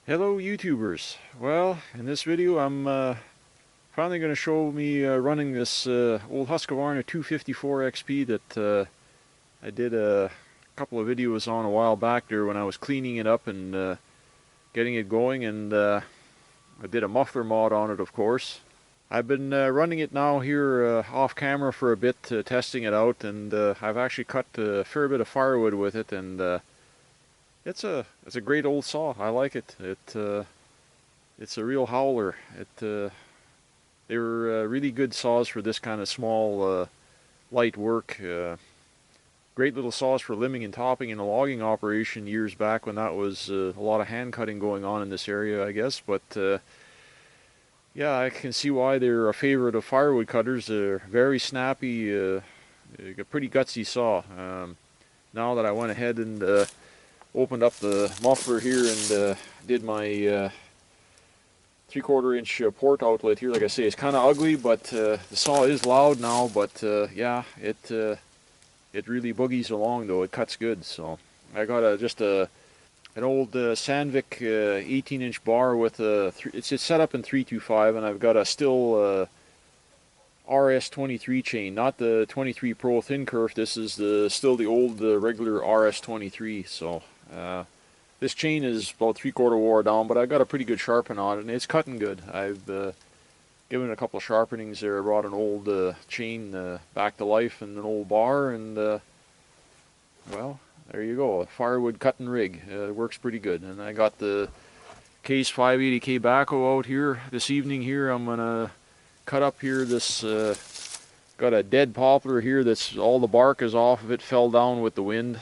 Hello YouTubers. Well, in this video I'm finally going to show me running this old Husqvarna 254 XP that I did a couple of videos on a while back there when I was cleaning it up and getting it going, and I did a muffler mod on it, of course. I've been running it now here off camera for a bit, testing it out, and I've actually cut a fair bit of firewood with it, and it's a great old saw. I like it. It's a real howler. They were really good saws for this kind of small, light work. Great little saws for limbing and topping in a logging operation years back when that was a lot of hand cutting going on in this area, I guess. But yeah, I can see why they're a favorite of firewood cutters. They're very snappy, a pretty gutsy saw. Now that I went ahead and opened up the muffler here and did my 3/4 inch port outlet here. Like I say, it's kind of ugly, but the saw is loud now. But yeah, it really boogies along though. It cuts good. So I got just an old Sandvik 18-inch bar with it's set up in 325, and I've got a still RS23 chain, not the 23 Pro thin kerf. This is still the old regular RS23. So this chain is about 3/4 wore down, but I got a pretty good sharpen on it, and it's cutting good. I've given it a couple of sharpenings there. I brought an old chain back to life and an old bar, and well, there you go, a firewood cutting rig. It works pretty good. And I got the Case 580K backhoe out here this evening. Here I'm gonna cut up here this got a dead poplar here that's all the bark is off of it, fell down with the wind.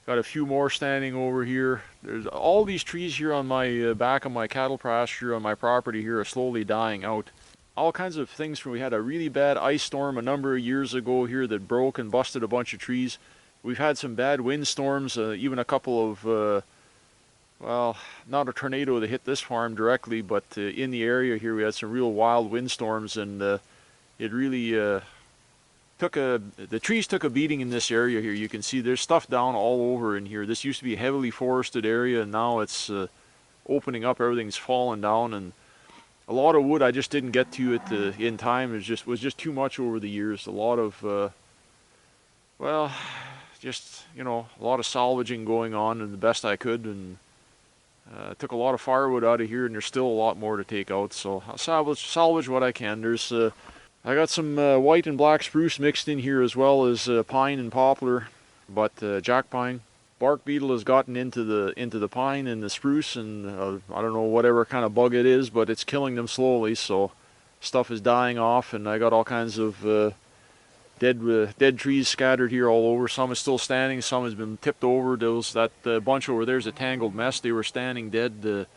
Got a few more standing over here. There's all these trees here on my back of my cattle pasture on my property here are slowly dying out. All kinds of things from, we had a really bad ice storm a number of years ago here that broke and busted a bunch of trees. We've had some bad windstorms, even a couple of well, not a tornado that hit this farm directly, but in the area here we had some real wild windstorms, and it really the trees took a beating in this area here. You can see there's stuff down all over in here. This used to be a heavily forested area, and now it's opening up. Everything's fallen down, and a lot of wood I just didn't get to in time. It was just too much over the years. A lot of well, just, you know, a lot of salvaging going on, and the best I could, and took a lot of firewood out of here, and there's still a lot more to take out. So I'll salvage what I can. There's I got some white and black spruce mixed in here, as well as pine and poplar, but jack pine. Bark beetle has gotten into the pine and the spruce, and I don't know whatever kind of bug it is, but it's killing them slowly. So stuff is dying off, and I got all kinds of dead trees scattered here all over. Some is still standing, some has been tipped over. That bunch over there is a tangled mess. They were standing dead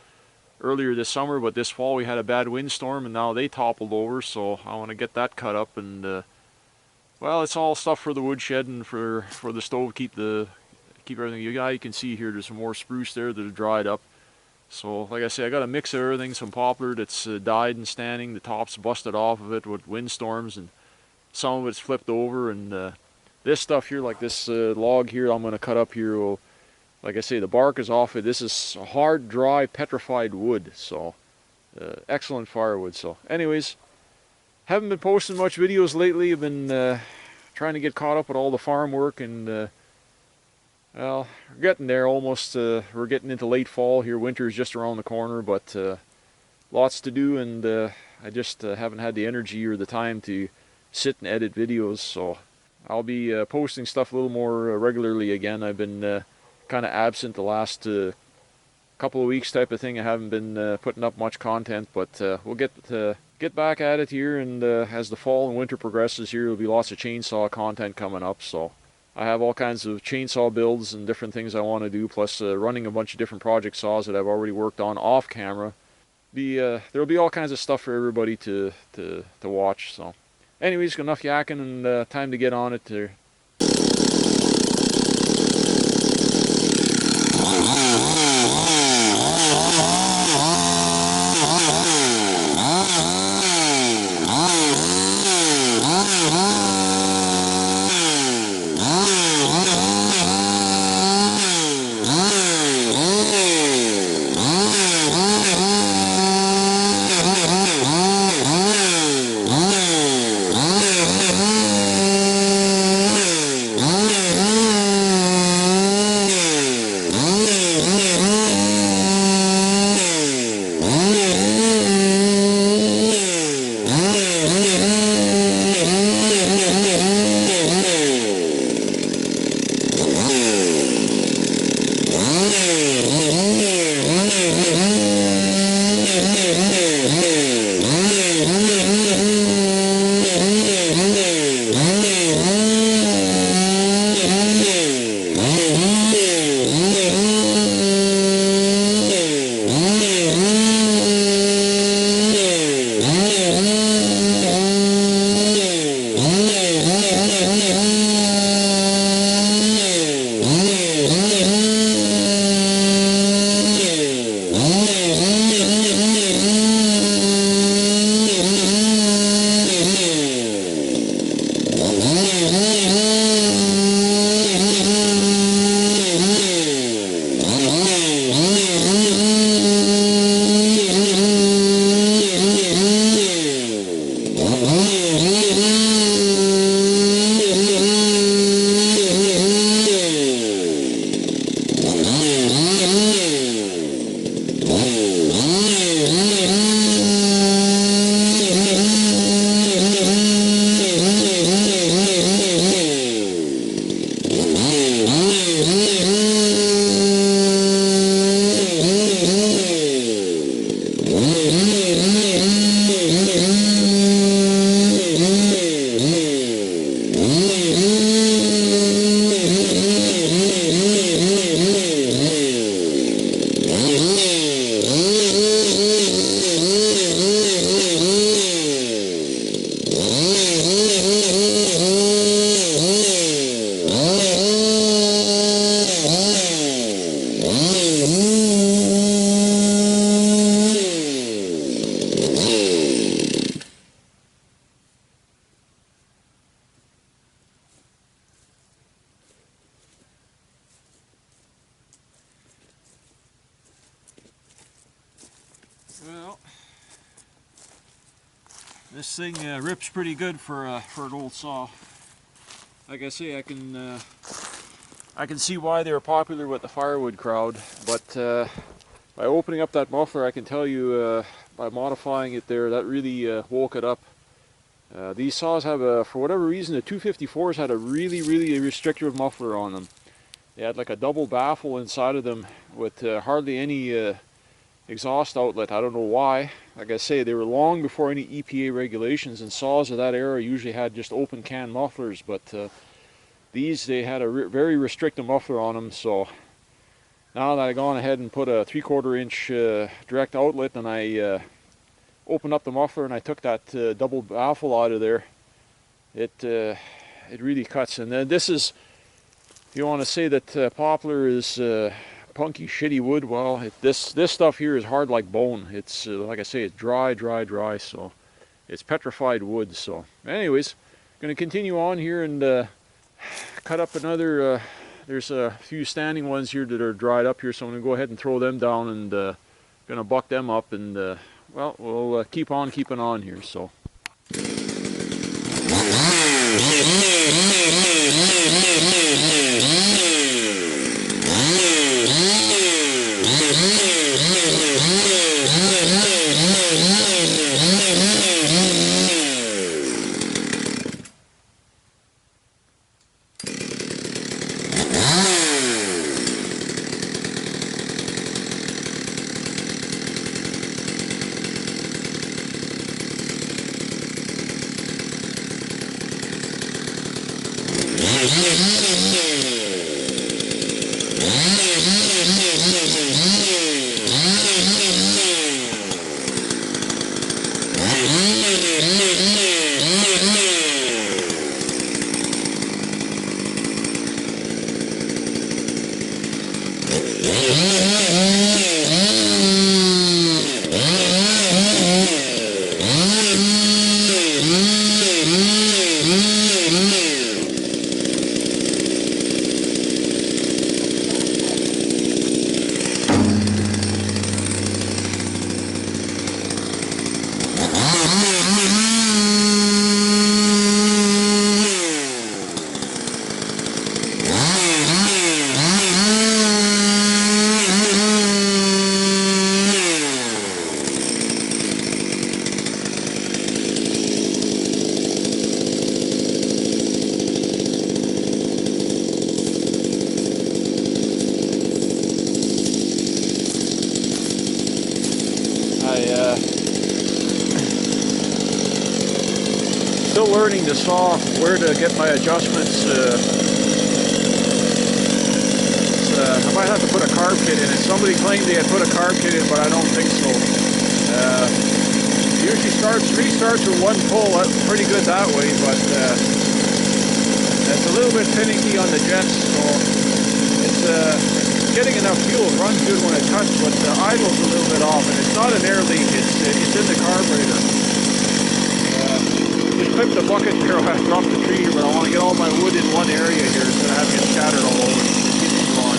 earlier this summer, but this fall we had a bad windstorm, and now they toppled over. So I want to get that cut up, and well, it's all stuff for the woodshed and for the stove. Keep everything. You can see here there's some more spruce there that are dried up. So like I say, I got a mix of everything. Some poplar that's died and standing, the top's busted off of it with windstorms, and some of it's flipped over. And this stuff here, like this log here I'm going to cut up here, will, like I say, the bark is off it. This is hard, dry, petrified wood, so excellent firewood. So anyways, haven't been posting much videos lately. I've been trying to get caught up with all the farm work, and well, we're getting there almost. We're getting into late fall here. Winter is just around the corner, but lots to do, and I just haven't had the energy or the time to sit and edit videos. So I'll be posting stuff a little more regularly again. I've been kind of absent the last couple of weeks type of thing. I haven't been putting up much content, but we'll get back at it here, and as the fall and winter progresses here, there'll be lots of chainsaw content coming up. So I have all kinds of chainsaw builds and different things I want to do, plus running a bunch of different project saws that I've already worked on off camera. There'll be all kinds of stuff for everybody to watch. So anyways, enough yakking, and time to get on it. Well, this thing rips pretty good for an old saw. Like I say, I can see why they were popular with the firewood crowd, but by opening up that muffler, I can tell you by modifying it there, that really woke it up. These saws have for whatever reason, the 254s had a really restrictive muffler on them. They had like a double baffle inside of them with hardly any exhaust outlet. I don't know why. Like I say, they were long before any EPA regulations, and saws of that era usually had just open can mufflers, but these, they had a very restrictive muffler on them. So now that I've gone ahead and put a 3/4 inch direct outlet, and I opened up the muffler and I took that double baffle out of there, it really cuts. And then this is, if you want to say that poplar is punky, shitty wood, well, this stuff here is hard like bone. It's like I say, it's dry, so it's petrified wood. So anyways, going to continue on here and cut up another, there's a few standing ones here that are dried up here, so I'm going to go ahead and throw them down and going to buck them up, and well, we'll keep on keeping on here. So still learning to saw where to get my adjustments. I might have to put a carb kit in it. Somebody claimed they had put a carb kit in, but I don't think so. Usually restarts with one pull. That's pretty good that way, but it's a little bit finicky on the jets, so it's getting enough fuel. It runs good when it cuts, but the idle's a little bit off, and it's not an air leak. It's in the carburetor. Just clip the bucket here. I dropped the tree here, but I want to get all my wood in one area here instead of having it scattered all over. Keep on.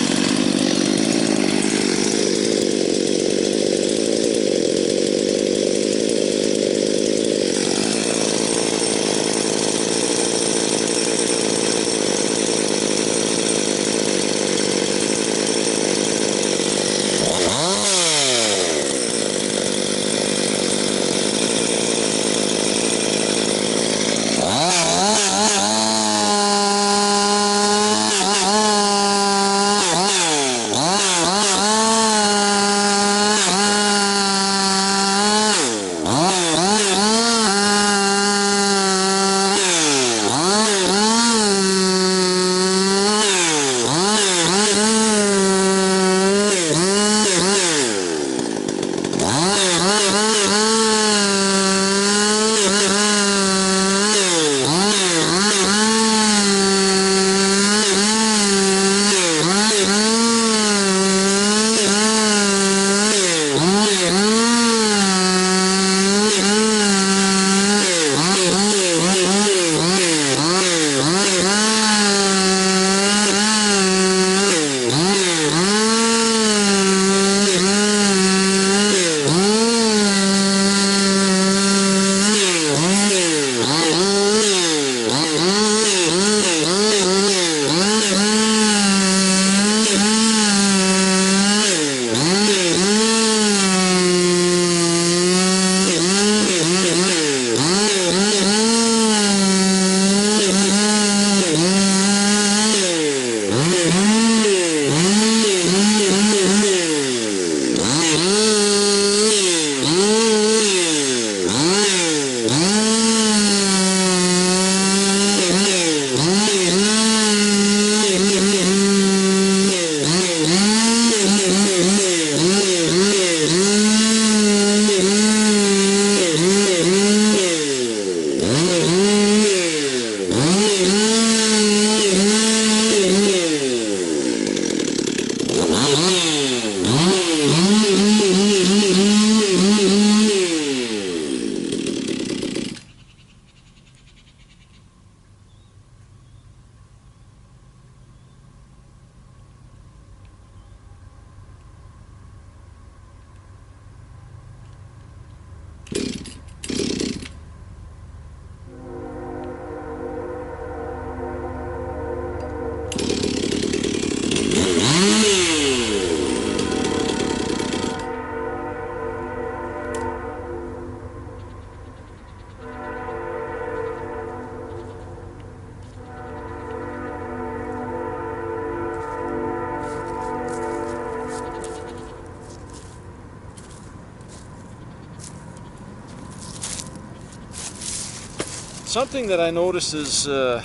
Something that I noticed is with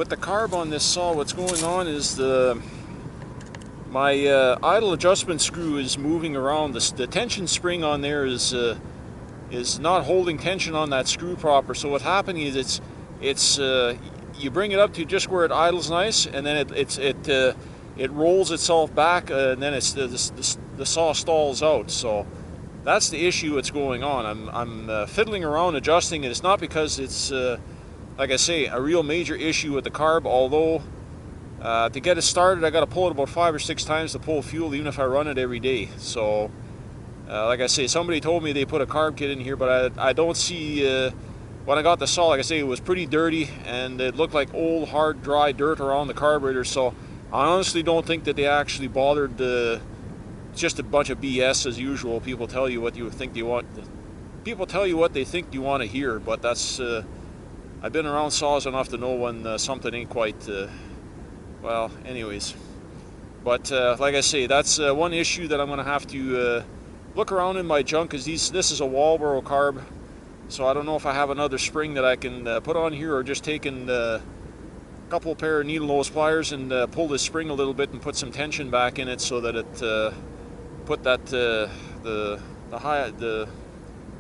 the carb on this saw, what's going on is my idle adjustment screw is moving around. The tension spring on there is not holding tension on that screw proper. So what's happening is it's you bring it up to just where it idles nice, and then it rolls itself back, and then the saw stalls out. So that's the issue that's going on. I'm fiddling around adjusting it. It's not because it's like I say, a real major issue with the carb, although to get it started I got to pull it about 5 or 6 times to pull fuel, even if I run it every day. So like I say, somebody told me they put a carb kit in here, but I don't see, when I got the saw, like I say, it was pretty dirty and it looked like old hard dry dirt around the carburetor. So I honestly don't think that they actually bothered. It's just a bunch of BS as usual. People tell you what you think you want. People tell you what they think you want to hear, but that's I've been around saws enough to know when something ain't quite, well, anyways. But like I say, that's one issue that I'm going to have to look around in my junk, because this is a Walboro carb. So I don't know if I have another spring that I can put on here, or just taking a couple pair of needle nose pliers and pull this spring a little bit and put some tension back in it, so that it put that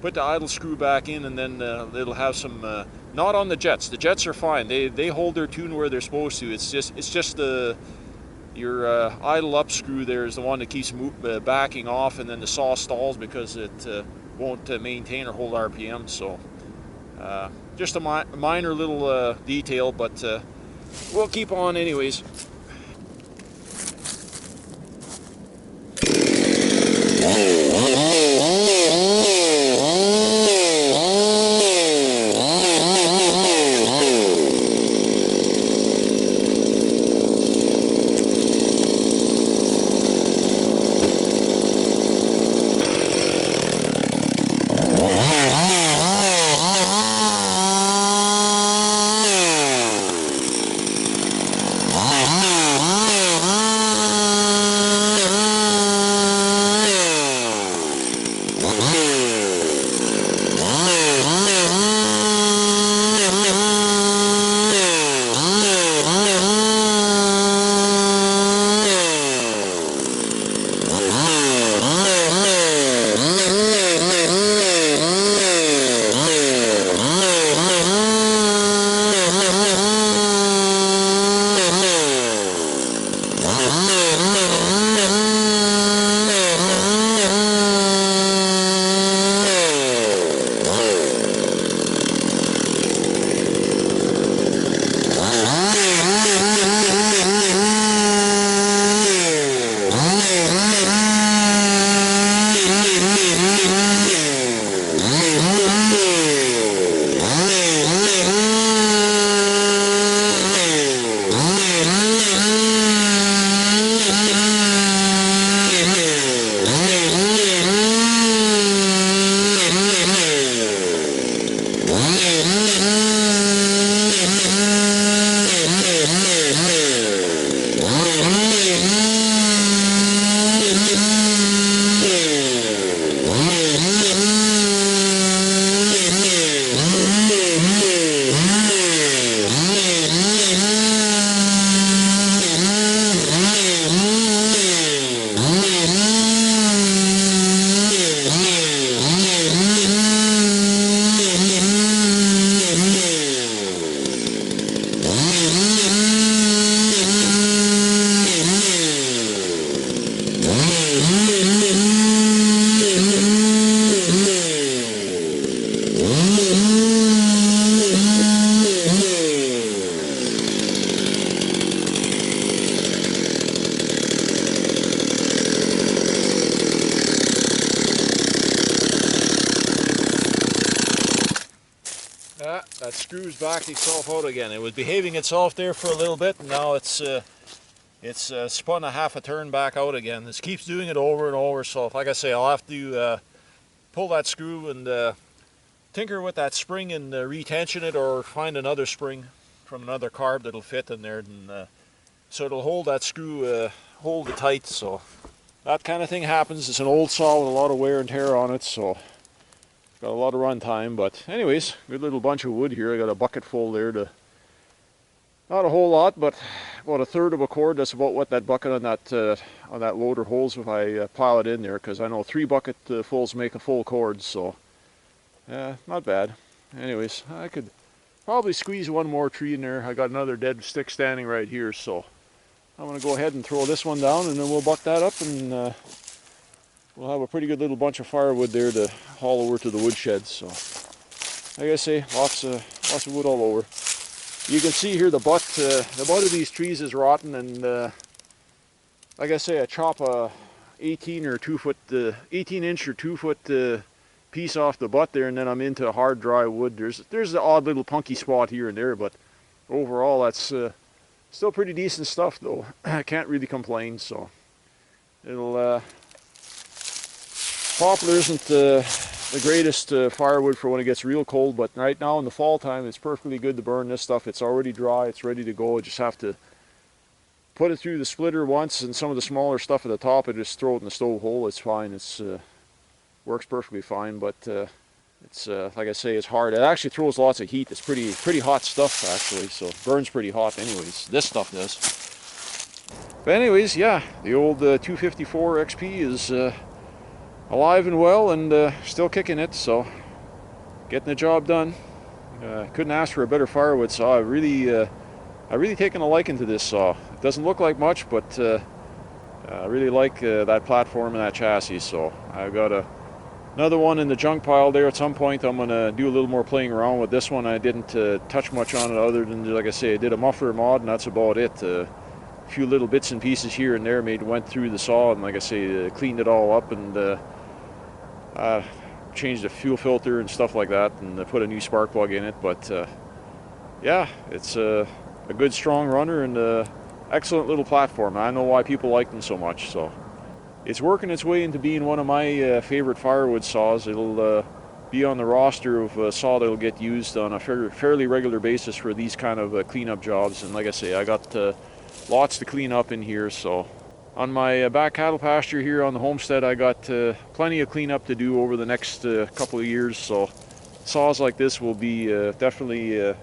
put the idle screw back in, and then it'll have some. Not on the jets. The jets are fine. They hold their tune where they're supposed to. It's just your idle up screw there is the one that keeps backing off, and then the saw stalls because it won't maintain or hold RPM. So just a minor little detail, but we'll keep on anyways. That screw's backed itself out again. It was behaving itself there for a little bit, and now it's spun a half a turn back out again. This keeps doing it over and over, so like I say, I'll have to pull that screw and tinker with that spring and retension it, or find another spring from another carb that'll fit in there, and so it'll hold that screw, hold it tight. So that kind of thing happens. It's an old saw with a lot of wear and tear on it, so Got a lot of run time, but anyways, good little bunch of wood here. I got a bucket full there to, not a whole lot, but about a third of a cord. That's about what that bucket on that loader holds if I pile it in there, because I know 3 bucket fulls make a full cord, so not bad. Anyways, I could probably squeeze one more tree in there. I got another dead stick standing right here, so I'm going to go ahead and throw this one down, and then we'll buck that up, and we'll have a pretty good little bunch of firewood there to haul over to the woodshed. So, like I say, lots of wood all over. You can see here the butt of these trees is rotten, and like I say, I chop a 18 or 2 foot, 18 inch or 2 foot piece off the butt there, and then I'm into hard dry wood. There's the odd little punky spot here and there, but overall that's still pretty decent stuff, though. I can't really complain. So it'll. Poplar isn't the greatest firewood for when it gets real cold, but right now in the fall time it's perfectly good to burn this stuff. It's already dry, it's ready to go. I just have to put it through the splitter once, and some of the smaller stuff at the top I just throw it in the stove hole. It's fine. It's works perfectly fine, but it's like I say, it's hard. It actually throws lots of heat. It's pretty hot stuff actually, so it burns pretty hot anyways. This stuff does. But anyways, yeah, the old 254 XP is alive and well, and still kicking it, so getting the job done. Couldn't ask for a better firewood saw. I really taken a liking to this saw. It doesn't look like much, but I really like that platform and that chassis. So I've got another one in the junk pile there. At some point I'm going to do a little more playing around with this one. I didn't touch much on it other than, like I say, I did a muffler mod, and that's about it. A few little bits and pieces here and there went through the saw, and like I say, cleaned it all up, and changed the fuel filter and stuff like that, and put a new spark plug in it. But yeah, it's a good strong runner and an excellent little platform. I know why people like them so much. So it's working its way into being one of my favorite firewood saws. It'll be on the roster of a saw that'll get used on a fairly regular basis for these kind of cleanup jobs. And like I say, I got lots to clean up in here. So on my back cattle pasture here on the homestead, I got plenty of cleanup to do over the next couple of years. So saws like this will be definitely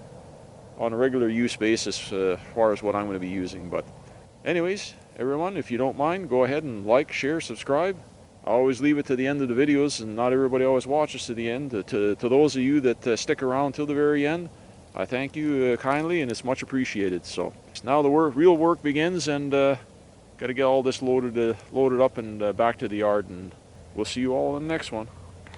on a regular use basis as far as what I'm going to be using. But anyways, everyone, if you don't mind, go ahead and like, share, subscribe. I always leave it to the end of the videos, and not everybody always watches to the end. To those of you that stick around till the very end, I thank you kindly, and it's much appreciated. So now the real work begins, and got to get all this loaded up and back to the yard, and we'll see you all in the next one.